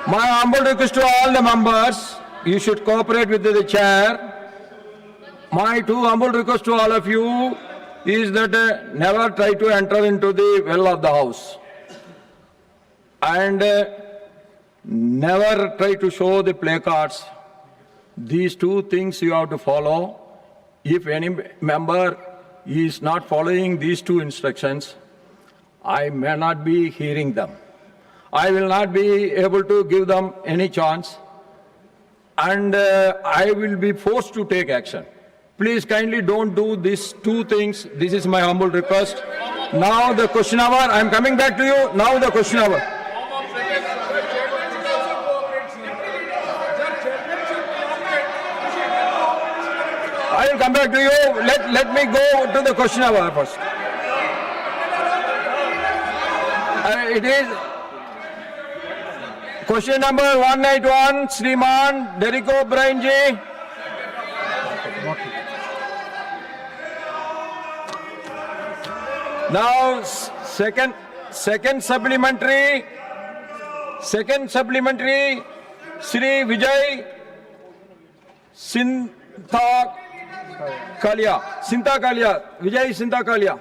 My humble request to all the members, you should cooperate with the chair. My two humble request to all of you is that never try to enter into the well of the house. And never try to show the placards. These two things you have to follow. If any member is not following these two instructions, I may not be hearing them. I will not be able to give them any chance, and I will be forced to take action. Please kindly don't do these two things. This is my humble request. Now the question hour, I am coming back to you. Now the question hour. I will come back to you. Let me go to the question hour first. It is question number 181, Shriman Derek O'Brien ji. Now second supplementary, Shri Vijay Sintha Kalia, Vijay Sintha Kalia.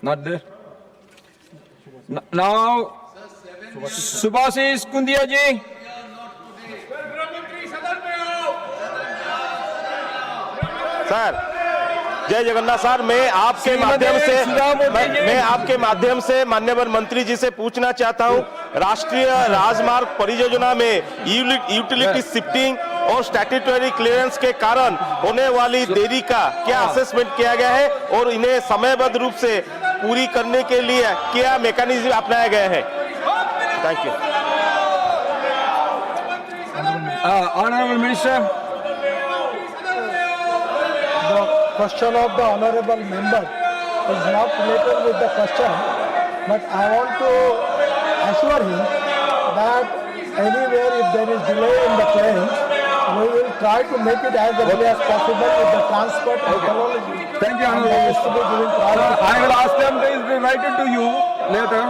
Not there. Now, Subhasis Kundia ji. Sir जय Jagannath sir, मैं आपके माध्यम से माननीय मंत्री जी से पूछना चाहता हूं, राष्ट्रीय राजमार्ग परियोजना में यूटिलिटी शिफ्टिंग और स्टैट्यूटरी क्लियरेंस के कारण होने वाली देरी का क्या असेसमेंट किया गया है और इन्हें समयबद्ध रूप से पूरी करने के लिए क्या मैकेनिज्म अपनाया गया है? Thank you. Honorable Minister. The question of the honorable member is not related with the question, but I want to assure him that anywhere if there is delay in the claims, we will try to make it as early as possible with the transport technology. Thank you, Honorable Minister. I will ask them to be invited to you later.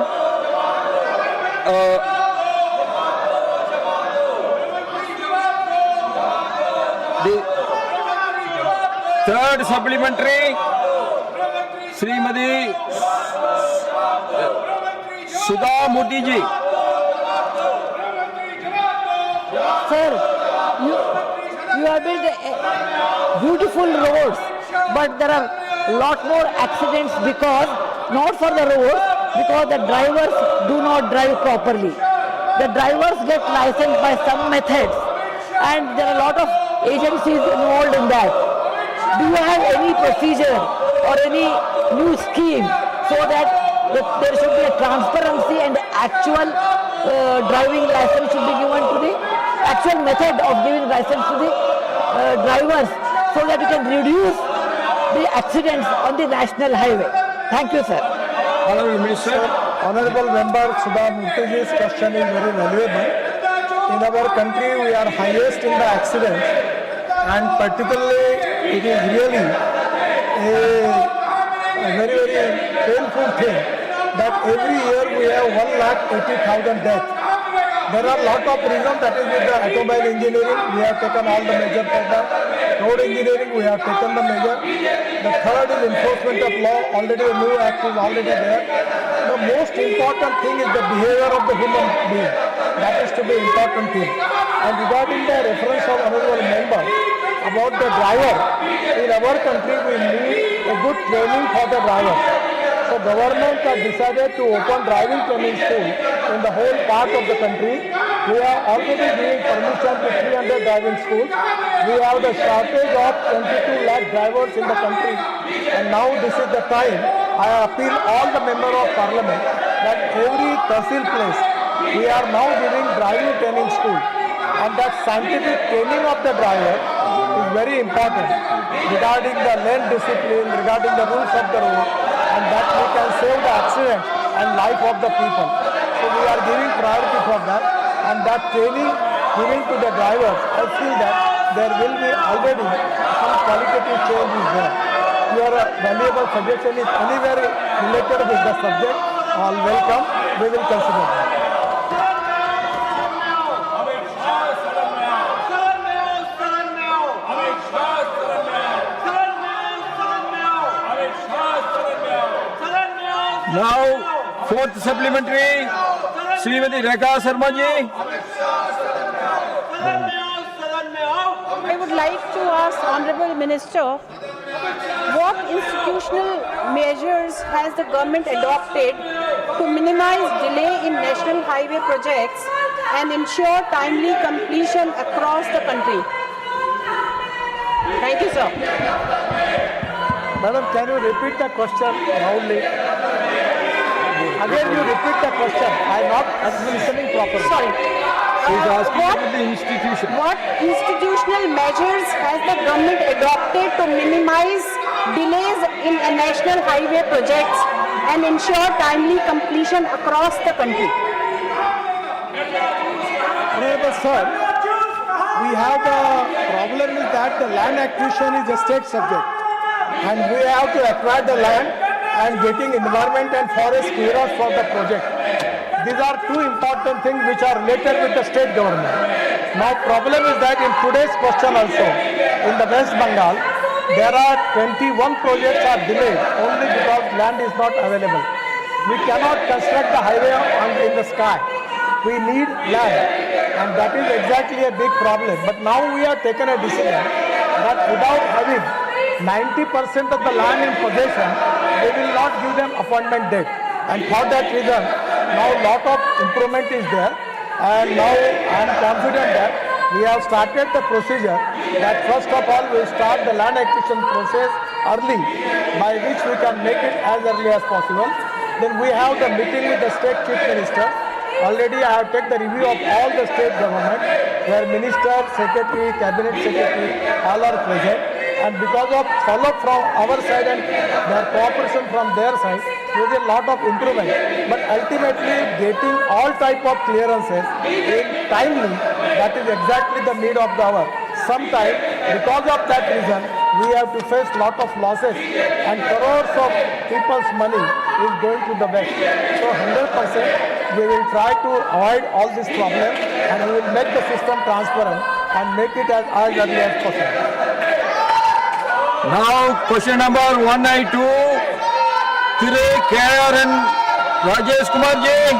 The third supplementary, Srimati Sudha Murthy ji. Sir, you have built beautiful roads, but there are a lot more accidents because, not for the roads, because the drivers do not drive properly. The drivers get licensed by some methods, and there are a lot of agencies involved in that. Do you have any procedure or any new scheme so that there should be a transparency and actual driving license should be given to the actual method of giving license to the drivers so that we can reduce the accidents on the national highway? Thank you, sir. Honorable Minister. Honorable member Sudha Murthy's question is very valuable. In our country, we are highest in the accidents, and particularly it is really a very, very painful thing that every year we have 1,80,000 deaths. There are a lot of reasons. That is with the automobile engineering, we have taken all the measures for that. Road engineering, we have taken the measure. The third is enforcement of law. Already a new act is already there. The most important thing is the behavior of the human being. That is to be important thing. And regarding the reference of honorable member about the driver, in our country we need a good training for the driver. So government has decided to open driving training school in the whole part of the country. We are already giving permission to 300 driving schools. We have the shortage of 22 lakh drivers in the country, and now this is the time. I appeal all the members of parliament that every tehsil place we are now giving driving training school, and that scientific training of the driver is very important regarding the lane discipline, regarding the rules of the road, and that we can save the accident and life of the people. So we are giving priority for that, and that training giving to the drivers, I feel that there will be already some qualitative changes there. Your valuable suggestion is anywhere related with the subject, all welcome, we will consider that. Now, fourth supplementary, Srimati Rekha Sharma ji. I would like to ask Honorable Minister, what institutional measures has the government adopted to minimize delay in national highway projects and ensure timely completion across the country? Thank you, sir. Madam, can you repeat the question loudly? Again, you repeat the question. I am not listening properly. Sorry. She's asking What- about the institution. What institutional measures has the government adopted to minimize delays in national highway projects and ensure timely completion across the country? Honorable sir, we have the problem is that the land acquisition is a state subject, and we have to acquire the land and getting environment and forest clearance for the project. These are two important things which are related with the state government. Now problem is that in today's question also, in the West Bengal, there are 21 projects are delayed only because land is not available. We cannot construct the highway in the sky. We need land, and that is exactly a big problem. But now we have taken a decision that without having 90% of the land in possession, we will not give them appointment date. And for that reason, now lot of improvement is there, and now I am confident that we have started the procedure that first of all we start the land acquisition process early, by which we can make it as early as possible. Then we have the meeting with the state chief minister. Already I have taken the review of all the state government, where minister, secretary, cabinet secretary, all are present. And because of follow from our side and their cooperation from their side, there is a lot of improvement. But ultimately, getting all type of clearances in timely, that is exactly the need of the hour. Sometimes, because of that reason, we have to face lot of losses, and crores of people's money is going to the west. So 100%, we will try to avoid all this problem, and we will make the system transparent and make it as early as possible. Now, question number 192, Thire KR and Rajesh Kumar ji.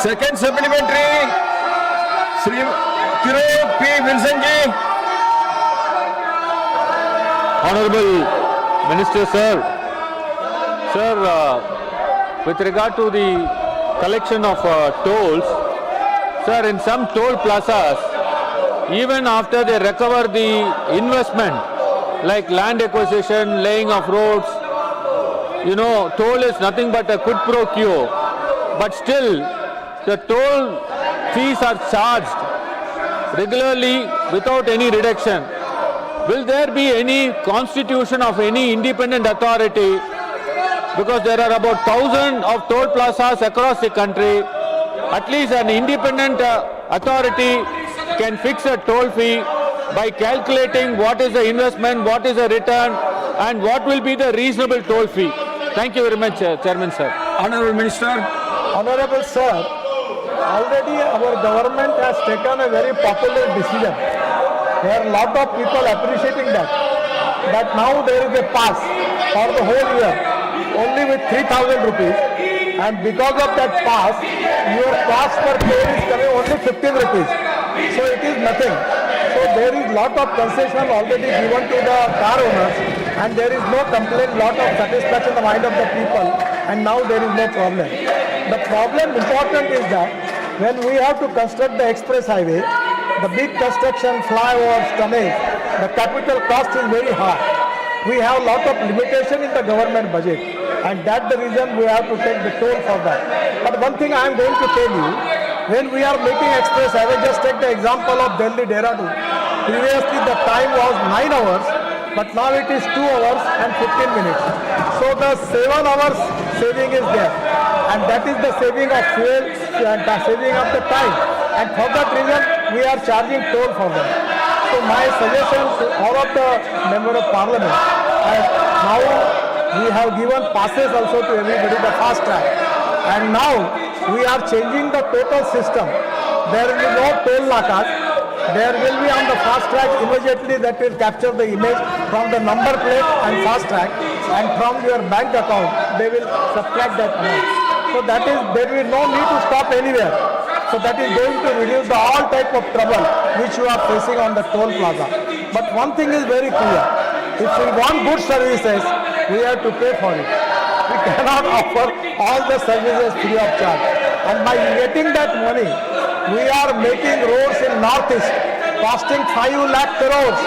Second supplementary, Sri Thire P. Wilson ji. Honorable Minister, sir. Sir, with regard to the collection of tolls, sir, in some toll plazas, even after they recover the investment, like land acquisition, laying of roads, you know, toll is nothing but a quid pro quo. But still, the toll fees are charged regularly without any reduction. Will there be any constitution of any independent authority? Because there are about 1,000 of toll plazas across the country. At least an independent authority can fix a toll fee by calculating what is the investment, what is the return, and what will be the reasonable toll fee. Thank you very much, Chairman, sir. Honorable Minister. Honorable sir, already our government has taken a very popular decision. There are a lot of people appreciating that. That now there is a pass for the whole year, only with 3,000 rupees. And because of that pass, your cost per toll is coming only 15 rupees. So it is nothing. So there is lot of concession already given to the car owners, and there is no complaint, lot of satisfaction in the mind of the people, and now there is no problem. The problem important is that when we have to construct the express highway, the big construction, flyovers, tunnels, the capital cost is very high. We have lot of limitation in the government budget, and that's the reason we have to take the toll for that. But one thing I am going to tell you, when we are making express highway, just take the example of Delhi Dehradun. Previously the time was 9 hours, but now it is 2 hours and 15 minutes. So the 7 hours saving is there, and that is the saving of fuel and the saving of the time. And for that reason, we are charging toll for them. So my suggestion to all of the member of parliament, and now we have given passes also to everybody, the fast track. And now we are changing the total system. There will be no toll nakas, there will be on the fast track immediately that will capture the image from the number plate and fast track, and from your bank account they will subtract that amount. So that is, there will no need to stop anywhere. So that is going to reduce the all type of trouble which you are facing on the toll plaza. But one thing is very clear: if we want good services, we have to pay for it. We cannot offer all the services free of charge. And by getting that money, we are making roads in Northeast costing 5 lakh crores.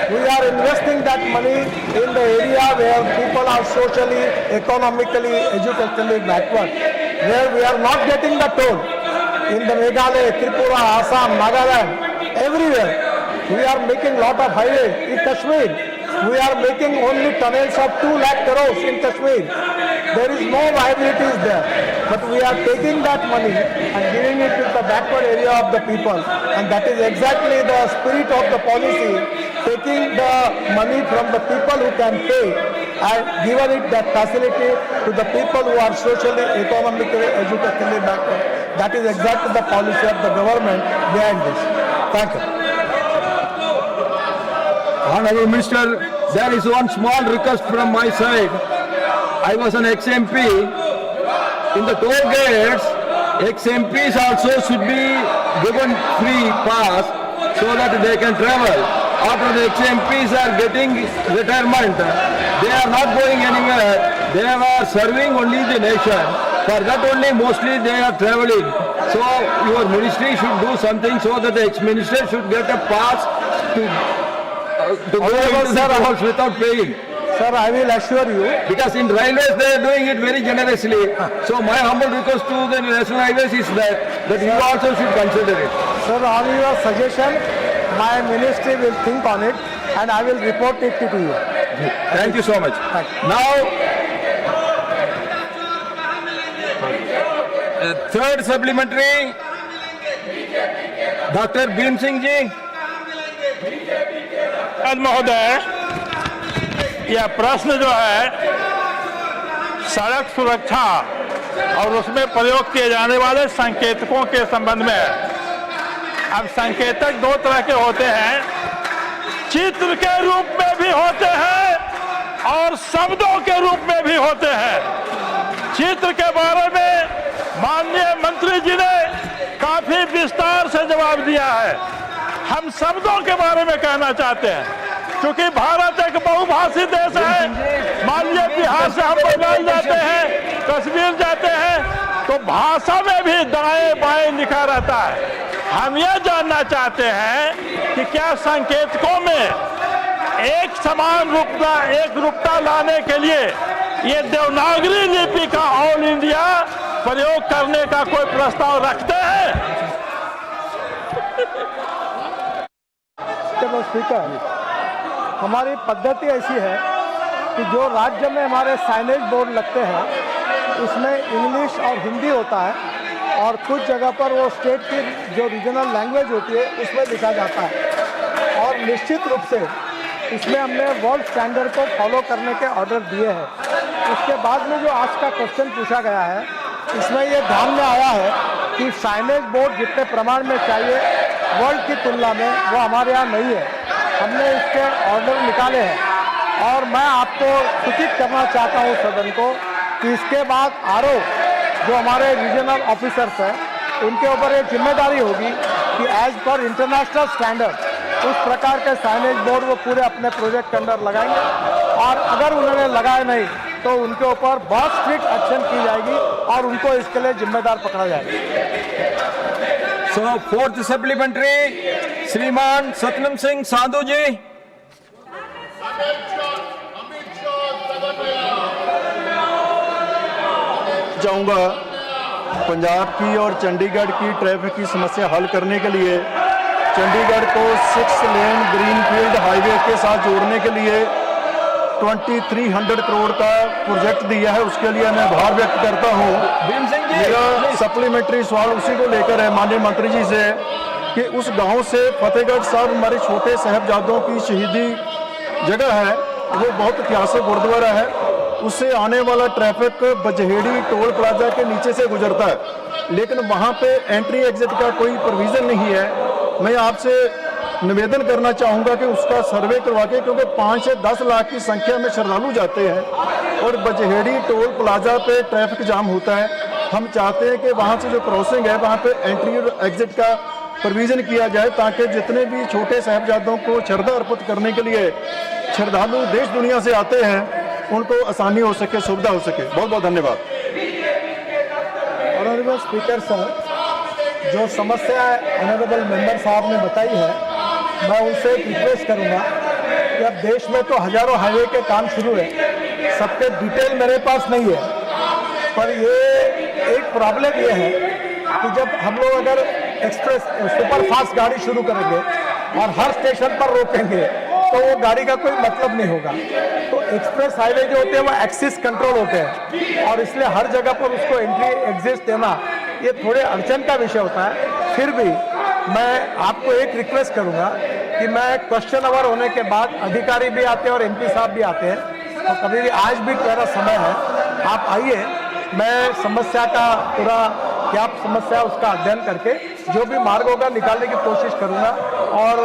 We are investing that money in the area where people are socially, economically, educationally backward, where we are not getting the toll. In the Meghalaya, Tripura, Assam, Nagaland, everywhere, we are making lot of highways. In Kashmir, we are making only tunnels of 2 lakh crores in Kashmir. There is no viability there. But we are taking that money and giving it to the backward area of the people. And that is exactly the spirit of the policy, taking the money from the people who can pay and giving it that facility to the people who are socially, economically, educationally backward. That is exactly the policy of the government behind this. Thank you. Honorable Minister, there is one small request from my side. I was an ex-MP. In the toll gates, ex-MPs also should be given free pass so that they can travel. After the ex-MPs are getting retirement, they are not going anywhere. They are serving only the nation. For that only mostly they are traveling. So your ministry should do something so that the ex-minister should get a pass to go into the halls without paying. Sir, I will assure you. Because in railways they are doing it very generously. So my humble request to the national highways is that you also should consider it. Sir, on your suggestion, my ministry will think on it and I will report it to you. Thank you so much. Thank you. Now, third supplementary, Dr. Bhim Singh ji. महोदय, यह प्रश्न जो है सड़क सुरक्षा और उसमें प्रयोग किए जाने वाले संकेतकों के संबंध में है। अब संकेतक दो तरह के होते हैं, चित्र के रूप में भी होते हैं और शब्दों के रूप में भी होते हैं। चित्र के बारे में माननीय मंत्री जी ने काफी विस्तार से जवाब दिया है। हम शब्दों के बारे में कहना चाहते हैं, क्योंकि भारत एक बहुभाषी देश है। मान लीजिए बिहार से हम बंगाल जाते हैं, कश्मीर जाते हैं, तो भाषा में भी दाएं बाएं लिखा रहता है। हम यह जानना चाहते हैं कि क्या संकेतकों में एक समान रूपता लाने के लिए ये देवनागरी लिपि का ऑल इंडिया प्रयोग करने का कोई प्रस्ताव रखते हैं? स्पीकर, हमारी पद्धति ऐसी है कि जो राज्य में हमारे साइनेज बोर्ड लगते हैं उसमें इंग्लिश और हिंदी होता है और कुछ जगह पर वो स्टेट की जो रीजनल लैंग्वेज होती है उसमें लिखा जाता है। और निश्चित रूप से इसमें हमने वर्ल्ड स्टैंडर्ड को फॉलो करने के ऑर्डर दिए हैं। उसके बाद में जो आज का क्वेश्चन पूछा गया है, इसमें ये ध्यान में आया है कि साइनेज बोर्ड जितने प्रमाण में चाहिए वर्ल्ड की तुलना में वो हमारे यहाँ नहीं है। हमने इसके ऑर्डर निकाले हैं और मैं आपको सूचित करना चाहता हूँ सदन को कि इसके बाद जो हमारे रीजनल ऑफिसर्स हैं उनके ऊपर ये जिम्मेदारी होगी कि एज पर इंटरनेशनल स्टैंडर्ड उस प्रकार के साइनेज बोर्ड वो पूरे अपने प्रोजेक्ट के अंदर लगाएंगे और अगर उन्होंने लगाए नहीं तो उनके ऊपर बहुत स्ट्रिक्ट एक्शन की जाएगी और उनको इसके लिए जिम्मेदार पकड़ा जाएगा। So fourth supplementary, श्रीमान सतनाम सिंह साधु जी। चाहूँगा पंजाब की और चंडीगढ़ की ट्रैफिक की समस्या हल करने के लिए चंडीगढ़ को 6 लेन ग्रीनफील्ड हाईवे के साथ जोड़ने के लिए 2300 करोड़ का प्रोजेक्ट दिया है। उसके लिए मैं आभार व्यक्त करता हूँ। मेरा सप्लीमेंट्री सवाल उसी को लेकर है माननीय मंत्री जी से कि उस गांव से फतेहगढ़ साहब हमारे छोटे साहबजादों की शहीदी जगह है, वो बहुत ऐतिहासिक गुरुद्वारा है, उससे आने वाला ट्रैफिक बजहेड़ी टोल प्लाजा के नीचे से गुजरता है, लेकिन वहाँ पे एंट्री एग्जिट का कोई प्रोविज़न नहीं है। मैं आपसे निवेदन करना चाहूँगा कि उसका सर्वे करवा के, क्योंकि 5 से 10 लाख की संख्या में श्रद्धालु जाते हैं और बजहेड़ी टोल प्लाजा पे ट्रैफिक जाम होता है। हम चाहते हैं कि वहाँ से जो क्रॉसिंग है वहाँ पे एंट्री और एग्जिट का प्रोविज़न किया जाए, ताकि जितने भी छोटे साहिबजादों को श्रद्धा अर्पित करने के लिए श्रद्धालु देश दुनिया से आते हैं उनको आसानी हो सके, सुविधा हो सके। बहुत बहुत धन्यवाद। ऑनरेबल स्पीकर सर, जो समस्या ऑनरेबल मेंबर साहब ने बताई है, मैं उनसे एक रिक्वेस्ट करूंगा कि अब देश में तो हजारों हाईवे के काम शुरू है, सबके डिटेल मेरे पास नहीं है, पर ये एक प्रॉब्लम ये है कि जब हम लोग अगर एक्सप्रेस सुपर फास्ट गाड़ी शुरू करेंगे और हर स्टेशन पर रोकेंगे तो वो गाड़ी का कोई मतलब नहीं होगा। तो एक्सप्रेस हाईवे जो होते हैं वो एक्सिस कंट्रोल होते हैं और इसलिए हर जगह पर उसको एंट्री एग्जिट देना ये थोड़े अड़चन का विषय होता है। फिर भी मैं आपको एक रिक्वेस्ट करूंगा कि मैं क्वेश्चन आवर होने के बाद अधिकारी भी आते हैं और एमपी साहब भी आते हैं, तो कभी भी आज भी मेरा समय है, आप आइए, मैं समस्या का पूरा क्या समस्या उसका अध्ययन करके जो भी मार्ग होगा निकालने की कोशिश करूंगा। और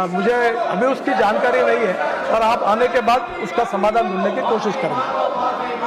मुझे अभी उसकी जानकारी नहीं है, पर आप आने के बाद उसका समाधान ढूंढने की कोशिश करेंगे।